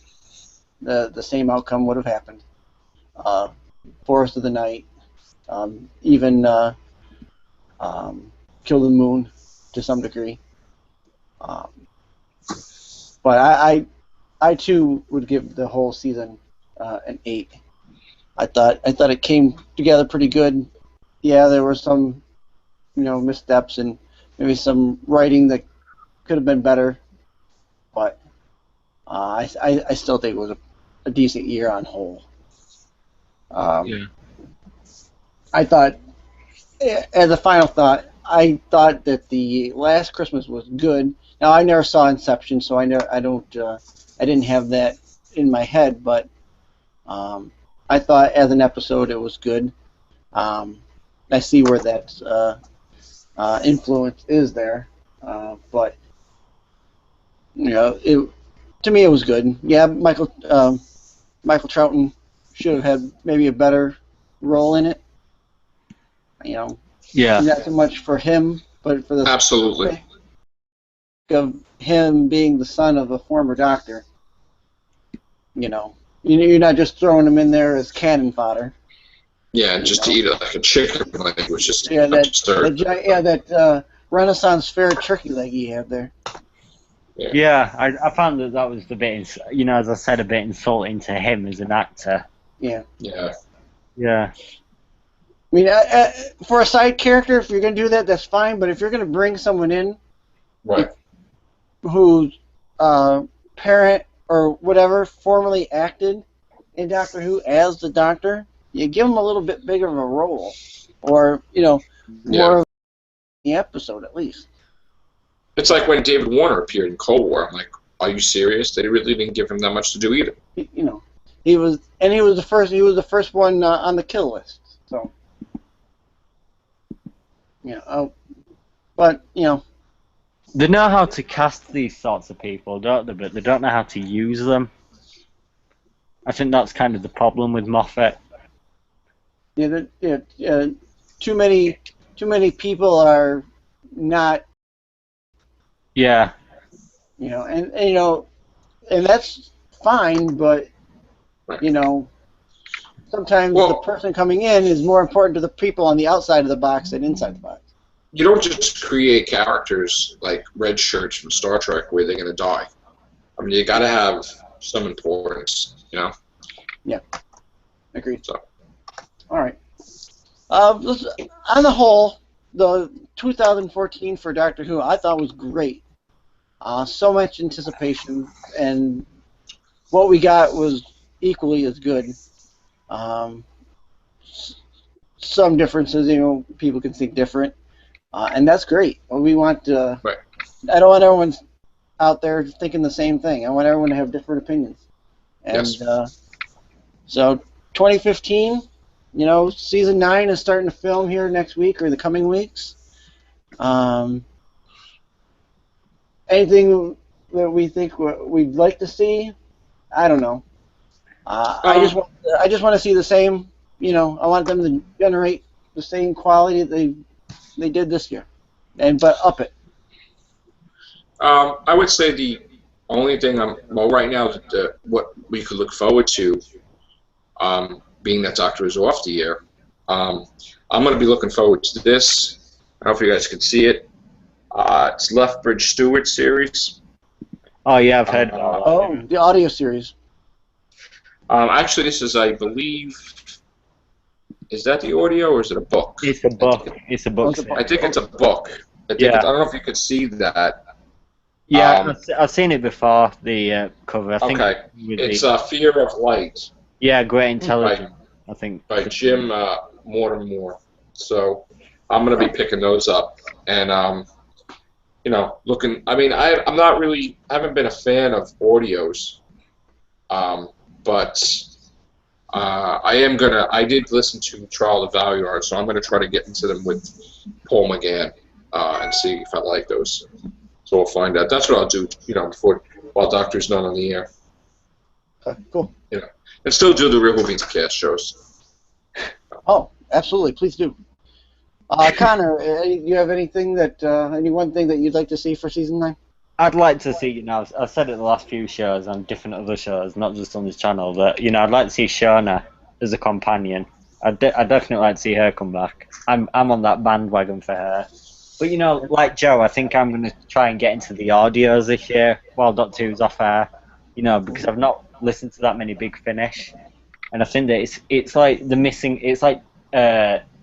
the same outcome would have happened. Forest of the Night, even Kill the Moon to some degree. But I too would give the whole season an 8. I thought it came together pretty good. Yeah, there were some, missteps and maybe some writing that could have been better, but I still think it was a decent year on whole. Yeah. I thought, as a final thought, I thought that the Last Christmas was good. Now I never saw Inception, so I didn't have that in my head, but I thought as an episode it was good. I see where that influence is there, but to me it was good. Yeah, Michael Troughton should have had maybe a better role in it. Yeah. Not so much for him, but for the Absolutely. of him being the son of a former Doctor. You're not just throwing him in there as cannon fodder. Yeah, and just to eat it like a chicken leg was just absurd. Absurd. Renaissance fair turkey leg he had there. Yeah, I found that was a bit, as I said, a bit insulting to him as an actor. Yeah. Yeah. Yeah. I mean, for a side character, if you're going to do that, that's fine. But if you're going to bring someone in, Right. whose parent or whatever formerly acted in Doctor Who as the Doctor, you give them a little bit bigger of a role, or more of the episode at least. It's like when David Warner appeared in Cold War. I'm like, are you serious? They really didn't give him that much to do either. He was the first one on the kill list. So, but They know how to cast these sorts of people, don't they? But they don't know how to use them. I think that's kind of the problem with Moffat. Too many people are not. Yeah. And that's fine, but sometimes the person coming in is more important to the people on the outside of the box than inside the box. You don't just create characters like red shirts from Star Trek where they're going to die. I mean, you got to have some importance, Yeah, agreed. So. All right. On the whole, the 2014 for Doctor Who I thought was great. So much anticipation, and what we got was equally as good. Some differences, people can think different, and that's great. We want. Right. I don't want everyone out there thinking the same thing. I want everyone to have different opinions. And Yes. So 2015, season 9 is starting to film here next week or the coming weeks. Anything that we think we'd like to see, I don't know. I just want to see the same. I want them to generate the same quality that they did this year, but up it. I would say Only thing right now, what we could look forward to, being that Doctor is off the air, I'm going to be looking forward to this. I don't know if you guys can see it. It's Lethbridge Stewart series. Oh yeah, I've heard about that. Oh, the audio series. Actually, this is, I believe, is that the audio or is it a book? It's a book. It's a book. I think it's a book. I don't know if you could see that. Yeah, I've seen it before. The cover. I think. Okay. It's Fear of Light. Yeah, Great Intelligence. I think. By Jim Mortimer. So I'm gonna be picking those up, and looking. I mean, I haven't been a fan of audios, but I did listen to Trial of the Valuard, so I'm gonna try to get into them with Paul McGann and see if I like those. So we'll find out. That's what I'll do, while Doctor's not on the air. Cool. And still do the Real Movies Cast shows. Oh, absolutely. Please do. Connor, do you have anything any one thing that you'd like to see for season 9? I'd like to see, I've said it the last few shows on different other shows, not just on this channel, that, I'd like to see Shona as a companion. I'd definitely like to see her come back. I'm on that bandwagon for her. But, like Joe, I think I'm going to try and get into the audios this year while Doctor Who's off air, because I've not listened to that many Big Finish. And I think that it's like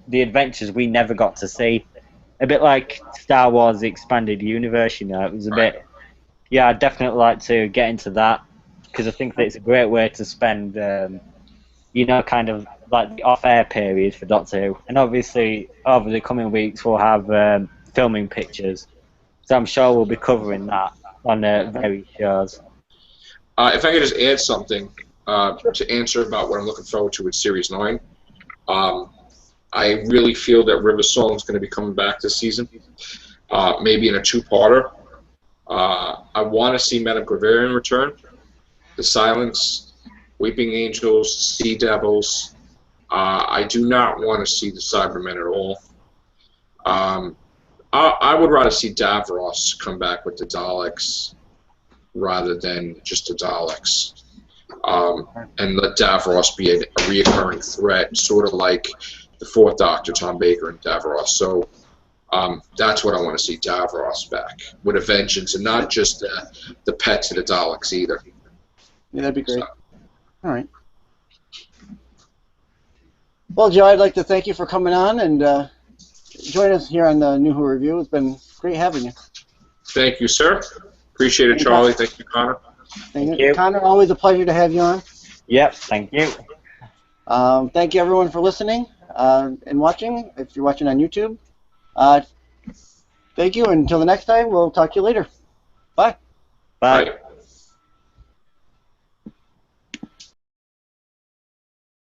the adventures we never got to see. A bit like Star Wars: The Expanded Universe, it was a bit. Yeah, I'd definitely like to get into that because I think that it's a great way to spend, kind of like the off-air period for Doctor Who. And obviously, over the coming weeks, we'll have filming pictures, so I'm sure we'll be covering that on various shows. If I could just add something to answer about what I'm looking forward to with Series 9. I really feel that River Song is going to be coming back this season, maybe in a two-parter. I want to see Madame Graverian return, The Silence, Weeping Angels, Sea Devils. I do not want to see the Cybermen at all. I would rather see Davros come back with the Daleks rather than just the Daleks. And let Davros be a reoccurring threat, sort of like the Fourth Doctor, Tom Baker, and Davros. So that's what I want to see, Davros back with a vengeance, and not just the pet to the Daleks either. Yeah, that'd be great. So. All right. Well, Joe, I'd like to thank you for coming on and joining us here on the New Who Review. It's been great having you. Thank you, sir. Appreciate it, Charlie. Thank you, Connor. Thank you. Connor, always a pleasure to have you on. Yep, thank you. Thank you, everyone, for listening and watching, if you're watching on YouTube. Thank you, and until the next time, we'll talk to you later. Bye. Bye. Bye.